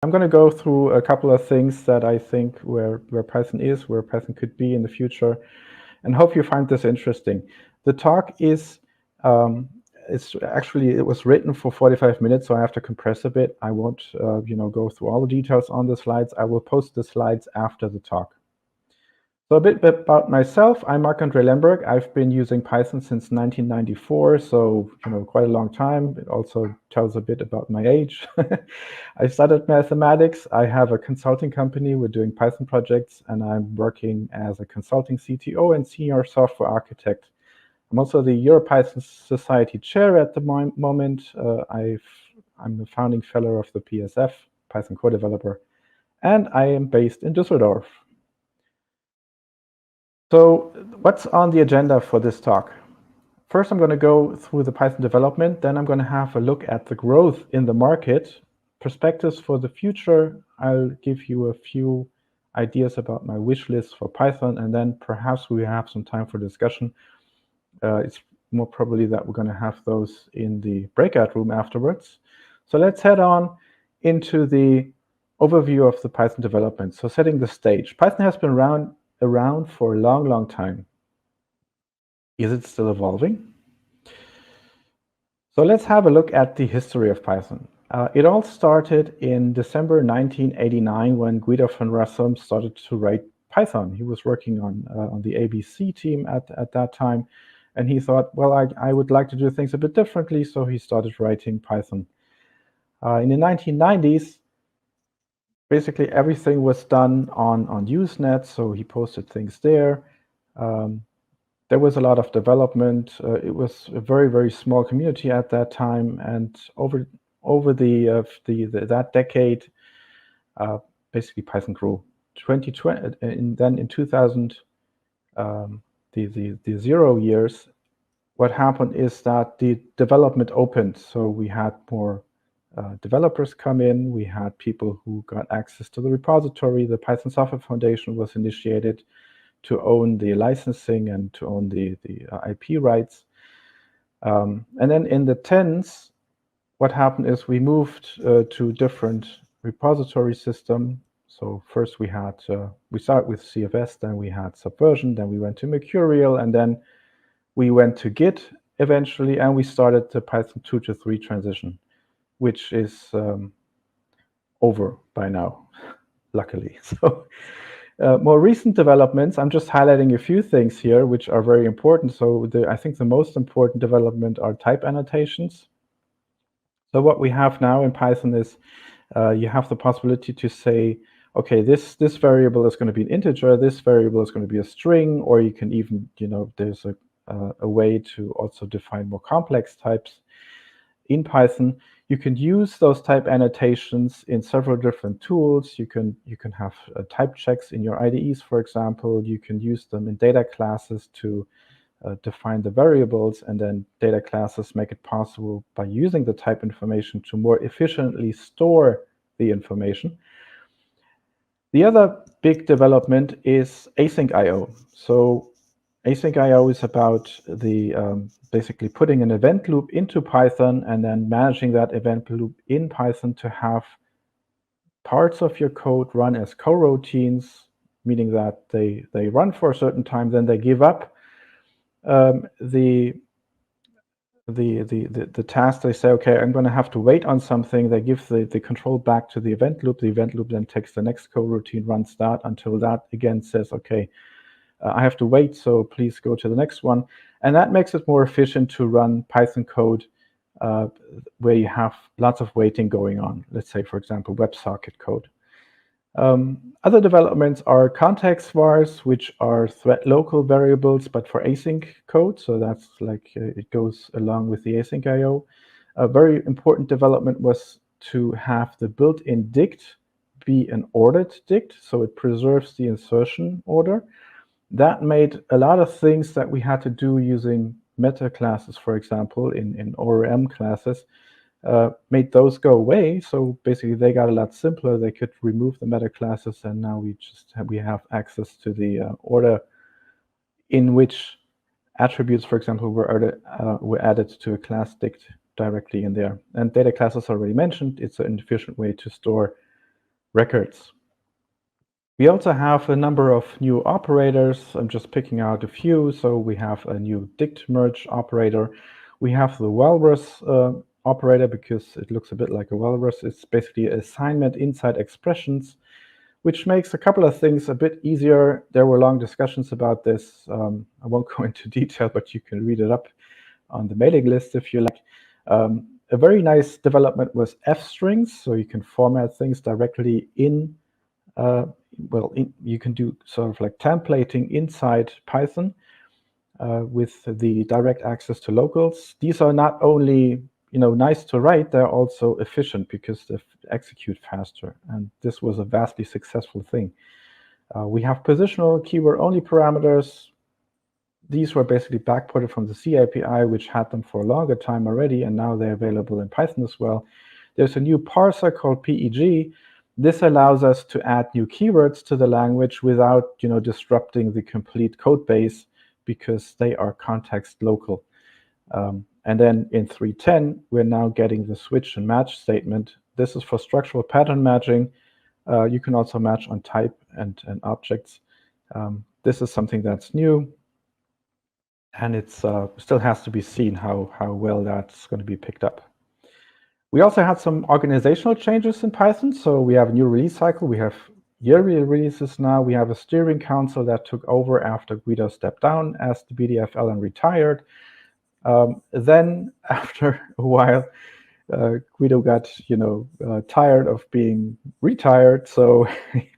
I'm going to go through a couple of things that I think where Python is, where Python could be in the future, and hope you find this interesting. The talk is, it was written for 45 minutes, so I have to compress a bit. I won't, go through all the details on the slides. I will post the slides after the talk. So a bit about myself. I'm Marc-Andre Lemburg. I've been using Python since 1994, so quite a long time. It also tells a bit about my age. I studied mathematics. I have a consulting company. We're doing Python projects, and I'm working as a consulting CTO and senior software architect. I'm also the EuroPython Society chair at the moment. I'm the founding fellow of the PSF, Python co-developer, and I am based in Düsseldorf. So what's on the agenda for this talk? First, I'm going to go through the Python development. Then I'm going to have a look at the growth in the market, perspectives for the future. I'll give you a few ideas about my wish list for Python, and then perhaps we have some time for discussion. It's more probably that we're going to have those in the breakout room afterwards. So let's head on into the overview of the Python development. So setting the stage. Python has been around for a long, long time. Is it still evolving? So let's have a look at the history of Python. It all started in December 1989 when Guido van Rossum started to write Python. He was working on the ABC team at that time, and he thought, well, I would like to do things a bit differently, so he started writing Python. In the 1990s, basically everything was done on Usenet, so he posted things there. There was a lot of development. It was a very, very small community at that time, and over that decade, basically Python grew. 2020, and then in 2000, the 0 years, what happened is that the development opened. So we had more developers come in. We had people who got access to the repository. The Python Software Foundation was initiated to own the licensing and to own the IP rights. And then in the 10s, what happened is we moved to different repository system. So first we started with CFS, then we had Subversion, then we went to Mercurial, and then we went to Git eventually, and we started the Python 2 to 3 transition, which is over by now, luckily. So more recent developments, I'm just highlighting a few things here which are very important. So I think the most important development are type annotations. So what we have now in Python is you have the possibility to say, okay, this variable is going to be an integer, this variable is going to be a string, or you can even, there's a way to also define more complex types in Python. You can use those type annotations in several different tools. You can have type checks in your IDEs, for example. You can use them in data classes to define the variables, and then data classes make it possible by using the type information to more efficiently store the information. The other big development is async I/O. So async I/O is about the basically putting an event loop into Python and then managing that event loop in Python to have parts of your code run as coroutines, meaning that they run for a certain time, then they give up the task. They say, okay, I'm going to have to wait on something. They give the control back to the event loop. The event loop then takes the next coroutine, runs that until that again says, okay, I have to wait, so please go to the next one. And that makes it more efficient to run Python code where you have lots of waiting going on. Let's say, for example, WebSocket code. Other developments are context vars, which are thread local variables, but for async code. So that's like it goes along with the async I/O. A very important development was to have the built-in dict be an ordered dict, so it preserves the insertion order. That made a lot of things that we had to do using meta classes, for example, in ORM classes, made those go away. So basically they got a lot simpler. They could remove the meta classes, and now we have access to the order in which attributes, for example, were added to a class dict directly in there. And data classes already mentioned. It's an efficient way to store records. We also have a number of new operators. I'm just picking out a few. So we have a new dict merge operator. We have the walrus operator because it looks a bit like a walrus. It's basically assignment inside expressions, which makes a couple of things a bit easier. There were long discussions about this. I won't go into detail, but you can read it up on the mailing list if you like. A very nice development was f-strings, so you can format things directly in, you can do sort of like templating inside Python with the direct access to locals. These are not only nice to write, they're also efficient because they execute faster, and this was a vastly successful thing. We have positional keyword-only parameters. These were basically backported from the C API, which had them for a longer time already, and now they're available in Python as well. There's a new parser called PEG. This allows us to add new keywords to the language without disrupting the complete code base because they are context local. And then in 3.10, we're now getting the switch and match statement. This is for structural pattern matching. You can also match on type and objects. This is something that's new. And it still has to be seen how well that's going to be picked up. We also had some organizational changes in Python. So we have a new release cycle. We have yearly releases now. We have a steering council that took over after Guido stepped down as the BDFL and retired. Then after a while, Guido got tired of being retired. So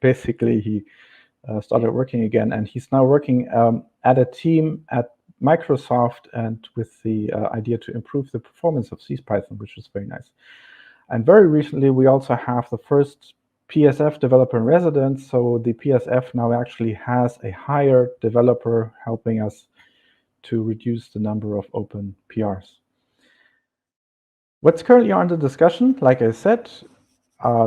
basically he started working again, and he's now working at a team at Microsoft and with the idea to improve the performance of CPython, which is very nice. And very recently, we also have the first PSF developer in residence. So the PSF now actually has a hired developer helping us to reduce the number of open PRs. What's currently under discussion, like I said,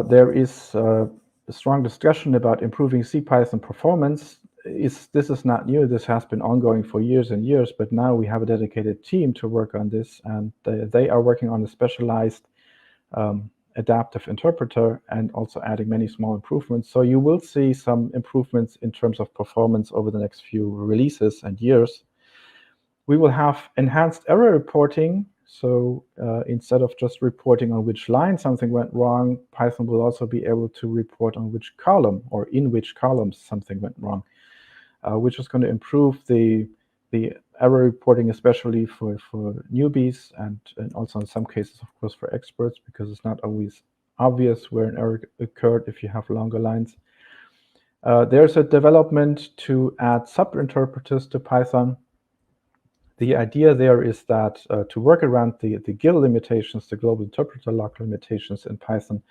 there is a strong discussion about improving CPython performance. This is not new. This has been ongoing for years and years, but now we have a dedicated team to work on this, and they are working on a specialized adaptive interpreter and also adding many small improvements. So you will see some improvements in terms of performance over the next few releases and years. We will have enhanced error reporting. So instead of just reporting on which line something went wrong, Python will also be able to report on which column or in which columns something went wrong, which is going to improve the error reporting, especially for newbies and also in some cases, of course, for experts, because it's not always obvious where an error occurred if you have longer lines. There's a development to add sub-interpreters to Python. The idea there is that to work around the GIL limitations, the global interpreter lock limitations in Python,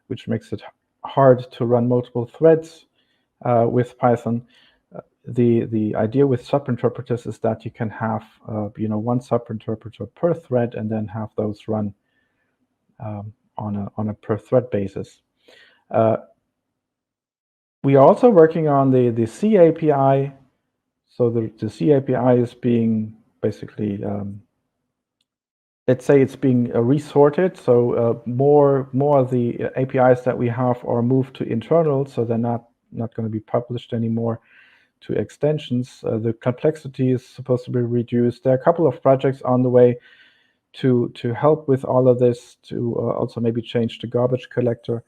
which makes it hard to run multiple threads with Python. The idea with sub-interpreters is that you can have one sub-interpreter per thread and then have those run on a per thread basis. We are also working on the C API. So the C API is being basically, let's say it's being resorted. So more of the APIs that we have are moved to internal, so they're not going to be published anymore to extensions. The complexity is supposed to be reduced. There are a couple of projects on the way to help with all of this, to also maybe change the garbage collector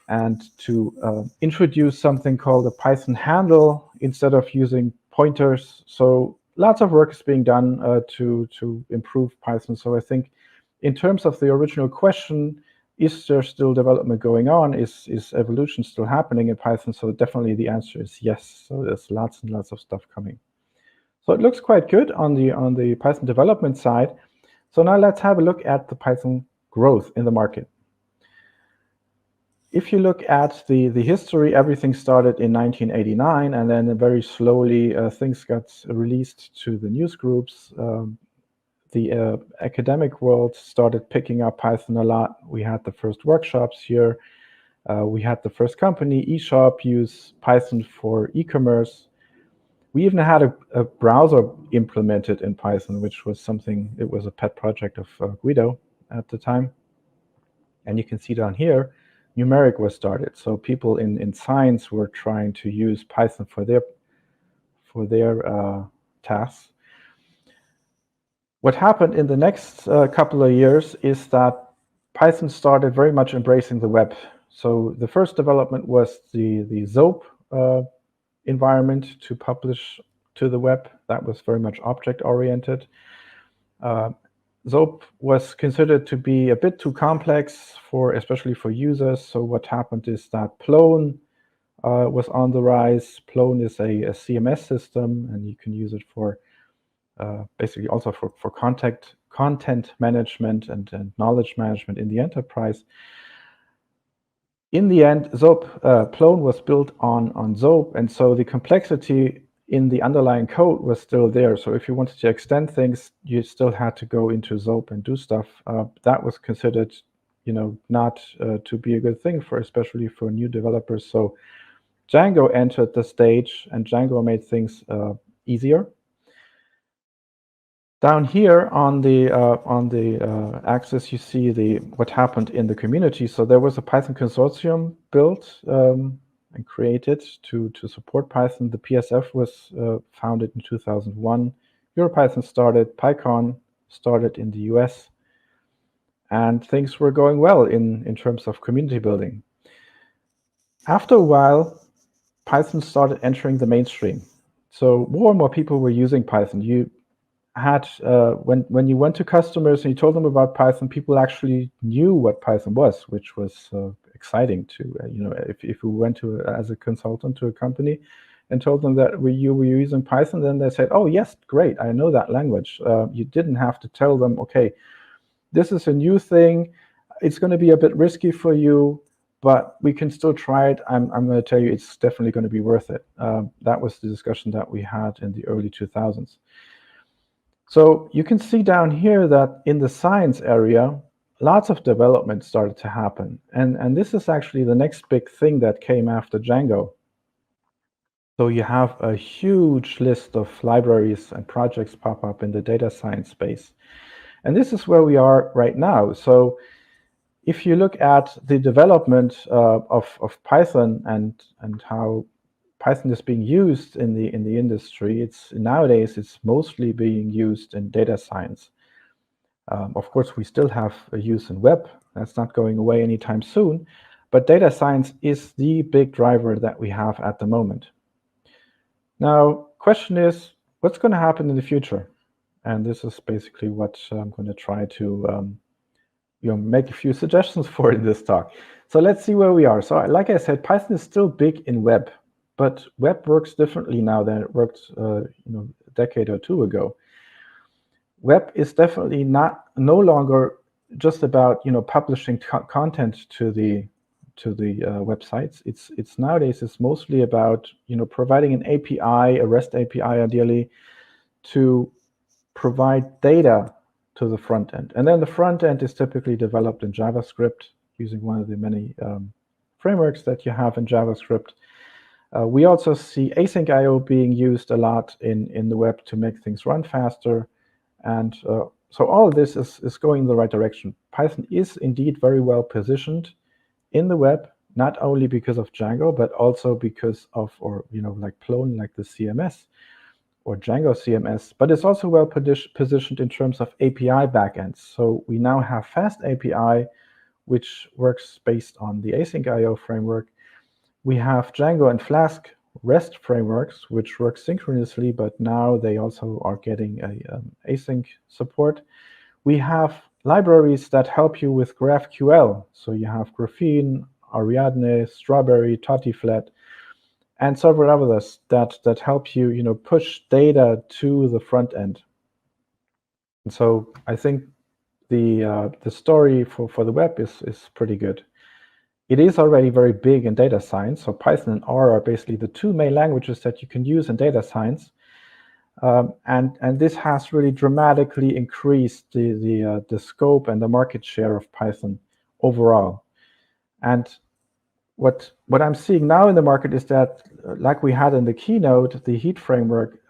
and to introduce something called a Python handle instead of using pointers. So lots of work is being done to improve Python. So I think in terms of the original question, is there still development going on? Is evolution still happening in Python? So definitely the answer is yes. So there's lots and lots of stuff coming. So it looks quite good on the Python development side. So now let's have a look at the Python growth in the market. If you look at the history, everything started in 1989, and then very slowly things got released to the news groups. The academic world started picking up Python a lot. We had the first workshops here. We had the first company, eShop, use Python for e-commerce. We even had a browser implemented in Python, which was something, it was a pet project of Guido at the time. And you can see down here, numeric was started. So people in science were trying to use Python for their tasks. What happened in the next couple of years is that Python started very much embracing the web. So the first development was the ZOAP environment to publish to the web. That was very much object-oriented. ZOAP was considered to be a bit too complex especially for users. So what happened is that Plone was on the rise. Plone is a CMS system, and you can use it for basically also for content management and knowledge management in the enterprise. In the end, Plone was built on ZOAP, and so the complexity in the underlying code was still there. So if you wanted to extend things, you still had to go into ZOAP and do stuff. That was considered, not to be a good thing especially for new developers. So Django entered the stage, and Django made things easier. Down here on the axis, you see what happened in the community. So there was a Python consortium built and created to support Python. The PSF was founded in 2001. EuroPython started. PyCon started in the US. And things were going well in terms of community building. After a while, Python started entering the mainstream. So more and more people were using Python. You had when you went to customers and you told them about Python, people actually knew what Python was, which was exciting to if you went to as a consultant to a company and told them that you were using Python, then they said, "Oh yes, great, I know that language." You didn't have to tell them, "Okay, this is a new thing. It's going to be a bit risky for you, but we can still try it. I'm going to tell you, it's definitely going to be worth it." That was the discussion that we had in the early 2000s. So you can see down here that in the science area, lots of development started to happen. And this is actually the next big thing that came after Django. So you have a huge list of libraries and projects pop up in the data science space. And this is where we are right now. So if you look at the development of Python and how Python is being used in the industry, nowadays it's mostly being used in data science. Of course, we still have a use in web. That's not going away anytime soon. But data science is the big driver that we have at the moment. Now, question is, what's going to happen in the future? And this is basically what I'm going to try to make a few suggestions for in this talk. So let's see where we are. So like I said, Python is still big in web, but web works differently now than it worked a decade or two ago. Web is definitely no longer just about publishing content to the websites. It's nowadays it's mostly about providing an API, a REST API ideally, to provide data to the front end. And then the front end is typically developed in JavaScript using one of the many frameworks that you have in JavaScript. We also see async I/O being used a lot in the web to make things run faster. And so all of this is going in the right direction. Python is indeed very well positioned in the web, not only because of Django, but also because of, like Plone, like the CMS, or Django CMS, but it's also well positioned in terms of API backends. So we now have Fast API, which works based on the async I/O framework. We have Django and Flask REST frameworks, which work synchronously, but now they also are getting async support. We have libraries that help you with GraphQL. So you have Graphene, Ariadne, Strawberry, Tottiflat, and several others that help you, push data to the front end. And so I think the story for the web is pretty good. It is already very big in data science. So Python and R are basically the two main languages that you can use in data science. And this has really dramatically increased the scope and the market share of Python overall. And what I'm seeing now in the market is that, like we had in the keynote, the Heat framework,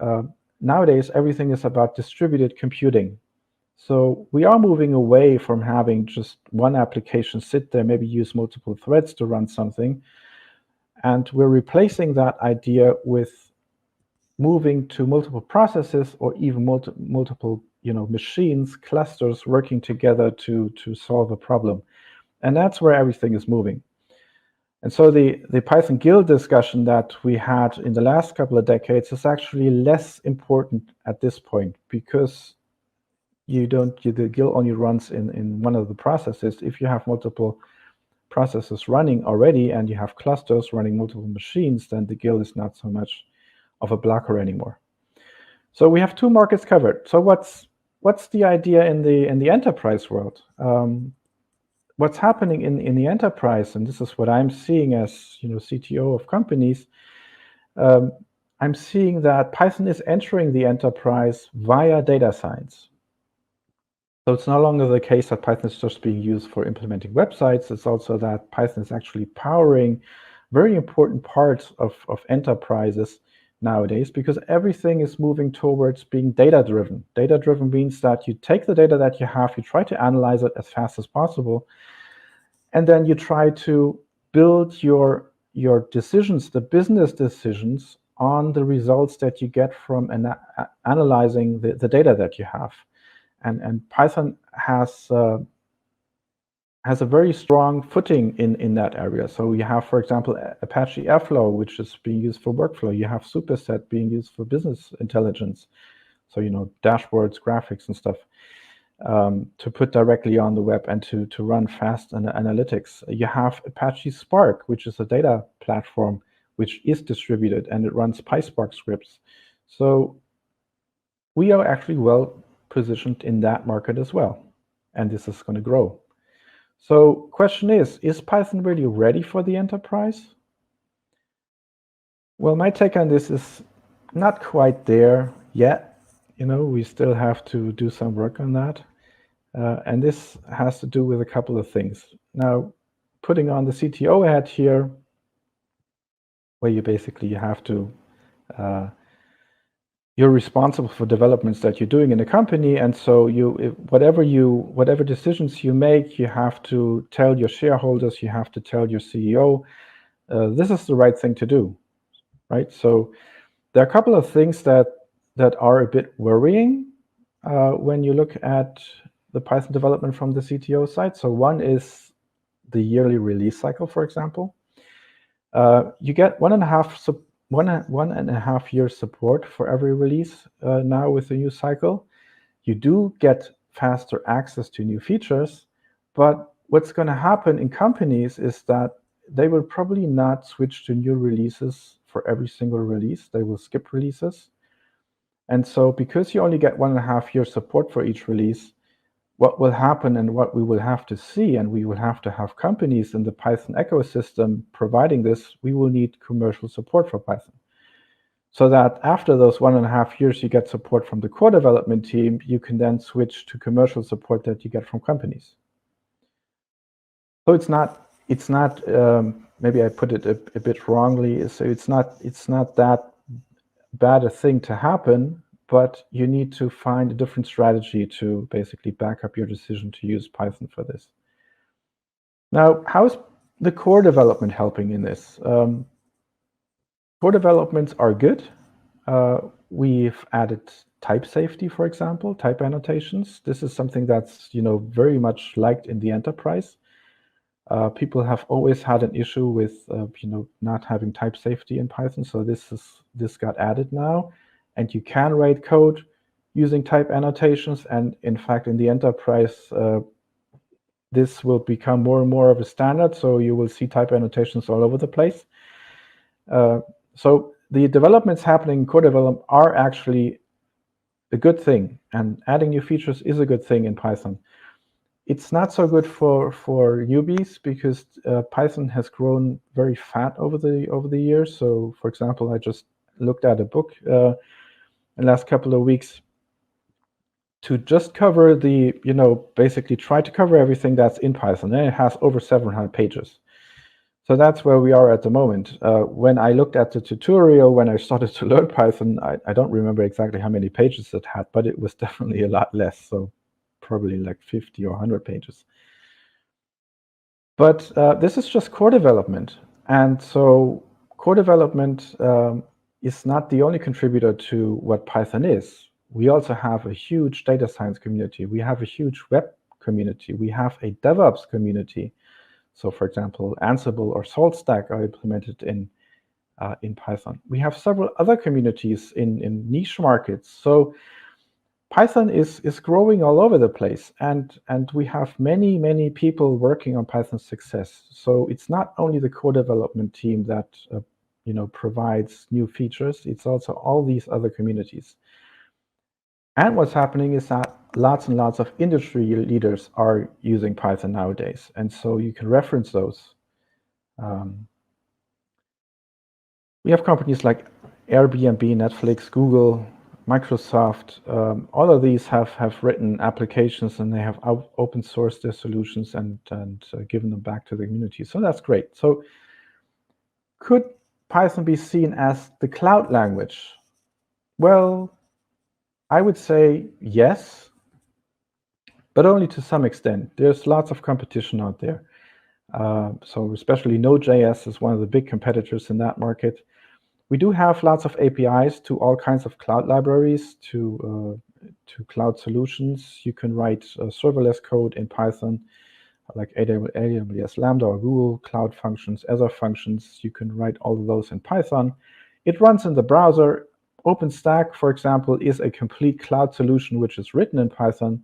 nowadays everything is about distributed computing. So we are moving away from having just one application sit there, maybe use multiple threads to run something. And we're replacing that idea with moving to multiple processes or even multiple machines, clusters working together to solve a problem. And that's where everything is moving. And so the Python guild discussion that we had in the last couple of decades is actually less important at this point, because the guild only runs in one of the processes. If you have multiple processes running already and you have clusters running multiple machines, then the guild is not so much of a blocker anymore. So we have two markets covered. So what's the idea in the enterprise world? What's happening in the enterprise, and this is what I'm seeing as CTO of companies. I'm seeing that Python is entering the enterprise via data science. So it's no longer the case that Python is just being used for implementing websites. It's also that Python is actually powering very important parts of enterprises nowadays, because everything is moving towards being data-driven. Data-driven means that you take the data that you have, you try to analyze it as fast as possible, and then you try to build your decisions, the business decisions, on the results that you get from analyzing the data that you have. And Python has a very strong footing in that area. So you have, for example, Apache Airflow, which is being used for workflow. You have Superset being used for business intelligence. So, dashboards, graphics and stuff, to put directly on the web and to run fast analytics. You have Apache Spark, which is a data platform which is distributed, and it runs PySpark scripts. So we are actually well positioned in that market as well, and this is going to grow. So question is Python really ready for the enterprise? Well, my take on this is not quite there yet. We still have to do some work on that. And this has to do with a couple of things. Now, putting on the CTO hat here, where you basically have to, you're responsible for developments that you're doing in a company, and so whatever decisions you make, you have to tell your shareholders, you have to tell your CEO, this is the right thing to do, right? So there are a couple of things that are a bit worrying when you look at the Python development from the CTO side. So one is the yearly release cycle, for example. You get 1.5 years support for every release now with the new cycle. You do get faster access to new features, but what's going to happen in companies is that they will probably not switch to new releases for every single release. They will skip releases. And so because you only get 1.5 years support for each release, what will happen and what we will have to see, and we will have to have companies in the Python ecosystem providing this, we will need commercial support for Python. So that after those 1.5 years, you get support from the core development team, you can then switch to commercial support that you get from companies. So it's not maybe I put it a bit wrongly. So it's not that bad a thing to happen, but you need to find a different strategy to basically back up your decision to use Python for this. Now, how is the core development helping in this? Core developments are good. We've added type safety, for example, type annotations. This is something that's very much liked in the enterprise. People have always had an issue with not having type safety in Python, so this got added now, and you can write code using type annotations. And in fact, in the enterprise, this will become more and more of a standard. So you will see type annotations all over the place. So the developments happening in core development are actually a good thing, and adding new features is a good thing in Python. It's not so good for newbies, because Python has grown very fat over the years. So, for example, I just looked at a book in the last couple of weeks to just cover basically try to cover everything that's in Python, and it has over 700 pages. So that's where we are at the moment. When I looked at the tutorial, when I started to learn Python, I don't remember exactly how many pages it had, but it was definitely a lot less. So probably like 50 or 100 pages. But this is just core development. And so core development is not the only contributor to what Python is. We also have a huge data science community. We have a huge web community. We have a DevOps community. So for example, Ansible or SaltStack are implemented in Python. We have several other communities in niche markets. So Python is growing all over the place, and we have many people working on Python's success. So it's not only the core development team that provides new features. It's also all these other communities. And what's happening is that lots and lots of industry leaders are using Python nowadays, and so you can reference those. We have companies like Airbnb, Netflix, Google, Microsoft. All of these have written applications, and they have open sourced their solutions and given them back to the community. So that's great. So could Python be seen as the cloud language? Well, I would say yes, but only to some extent. There's lots of competition out there. So especially Node.js is one of the big competitors in that market. We do have lots of APIs to all kinds of cloud libraries, to cloud solutions. You can write serverless code in Python, like AWS Lambda or Google Cloud Functions, Azure Functions. You can write all of those in Python. It runs in the browser. OpenStack, for example, is a complete cloud solution which is written in Python.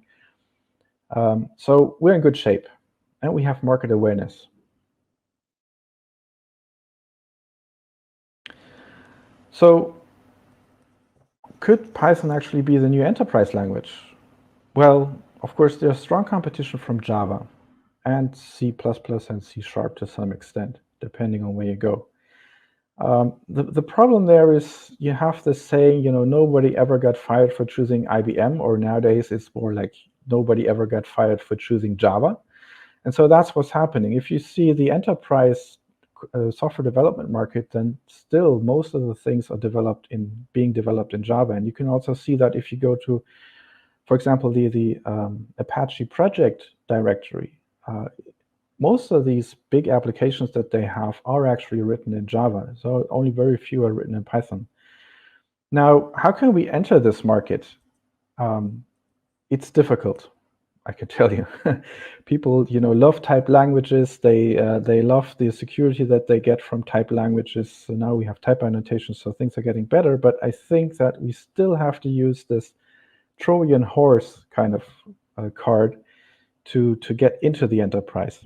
So we're in good shape, and we have market awareness. So could Python actually be the new enterprise language? Well, of course, there's strong competition from Java and C++ and C# to some extent, depending on where you go. The problem there is you have this saying, nobody ever got fired for choosing IBM, or nowadays it's more like nobody ever got fired for choosing Java. And so that's what's happening. If you see the enterprise software development market, then still most of the things are being developed in Java. And you can also see that if you go to, for example, the Apache project directory, most of these big applications that they have are actually written in Java. So only very few are written in Python. Now, how can we enter this market? It's difficult, I can tell you. People, love type languages. They love the security that they get from type languages. So now we have type annotations, so things are getting better. But I think that we still have to use this Trojan horse kind of card to get into the enterprise.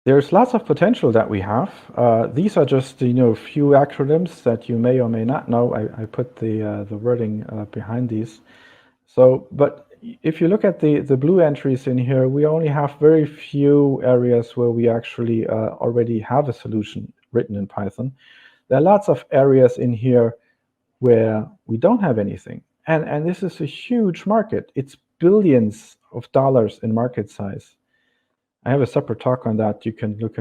There's lots of potential that we have. These are just a few acronyms that you may or may not know. I put the wording behind these. So, but if you look at the blue entries in here, we only have very few areas where we actually already have a solution written in Python. There are lots of areas in here where we don't have anything. And this is a huge market. It's billions of dollars in market size. I have a separate talk on that. You can look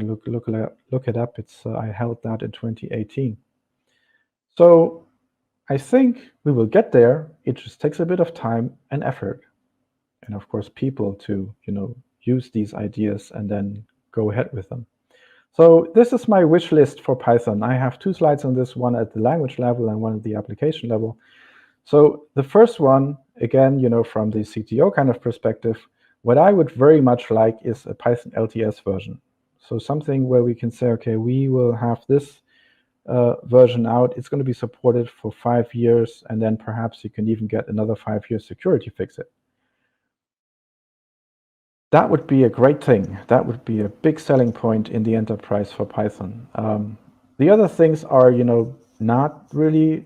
it up. I held that in 2018. So I think we will get there. It just takes a bit of time and effort, and of course people to use these ideas and then go ahead with them. So this is my wish list for Python. I have 2 slides on this, one at the language level and one at the application level. So the first one, again, from the CTO kind of perspective, what I would very much like is a Python LTS version. So something where we can say, okay, we will have this version out. It's going to be supported for 5 years, and then perhaps you can even get another 5-year security fix it. That would be a great thing. That would be a big selling point in the enterprise for Python. The other things are, not really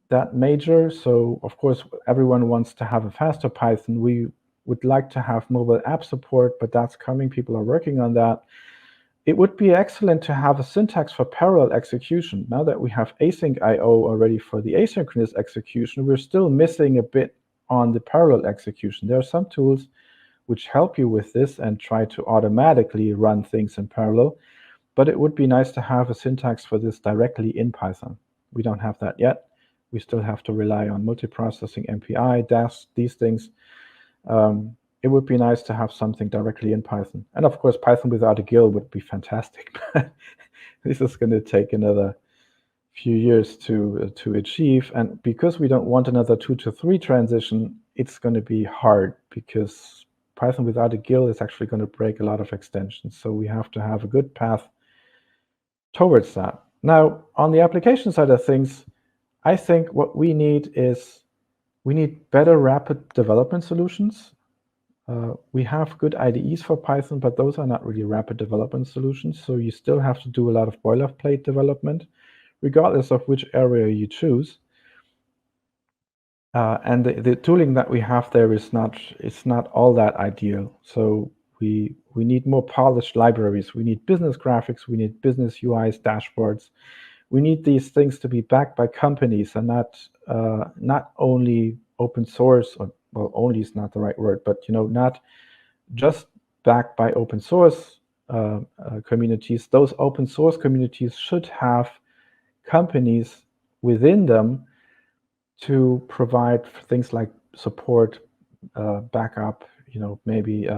that major. So of course, everyone wants to have a faster Python. We would like to have mobile app support, but that's coming. People are working on that. It would be excellent to have a syntax for parallel execution. Now that we have async IO already for the asynchronous execution, we're still missing a bit on the parallel execution. There are some tools which help you with this and try to automatically run things in parallel, but it would be nice to have a syntax for this directly in Python. We don't have that yet. We still have to rely on multiprocessing, MPI, DAS, these things. It would be nice to have something directly in Python. And of course, Python without a GIL would be fantastic. But this is going to take another few years to achieve. And because we don't want another 2 to 3 transition, it's going to be hard, because Python without a GIL is actually going to break a lot of extensions. So we have to have a good path towards that. Now, on the application side of things, I think what we need is we need better rapid development solutions. We have good IDEs for Python, but those are not really rapid development solutions. So you still have to do a lot of boilerplate development, regardless of which area you choose. And the tooling that we have there is not all that ideal. So we need more polished libraries. We need business graphics. We need business UIs, dashboards. We need these things to be backed by companies and not only open source, or well, only is not the right word, but not just backed by open source communities. Those open source communities should have companies within them to provide things like support, backup, maybe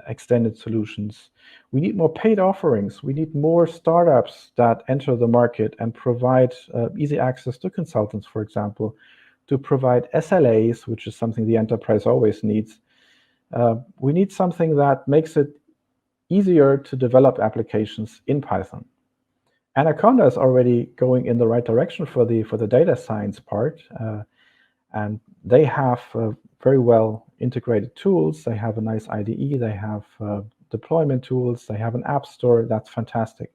extended solutions. We need more paid offerings. We need more startups that enter the market and provide easy access to consultants, for example, to provide SLAs, which is something the enterprise always needs. We need something that makes it easier to develop applications in Python. Anaconda is already going in the right direction for the data science part, and they have very well integrated tools. They have a nice IDE. They have deployment tools. They have an app store. That's fantastic.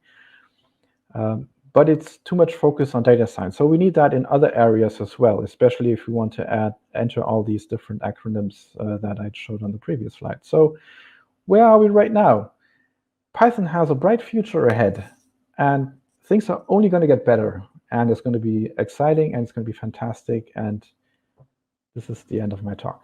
But it's too much focus on data science. So we need that in other areas as well, especially if we want to enter all these different acronyms that I showed on the previous slide. So where are we right now? Python has a bright future ahead, and things are only going to get better, and it's going to be exciting, and it's going to be fantastic. And this is the end of my talk.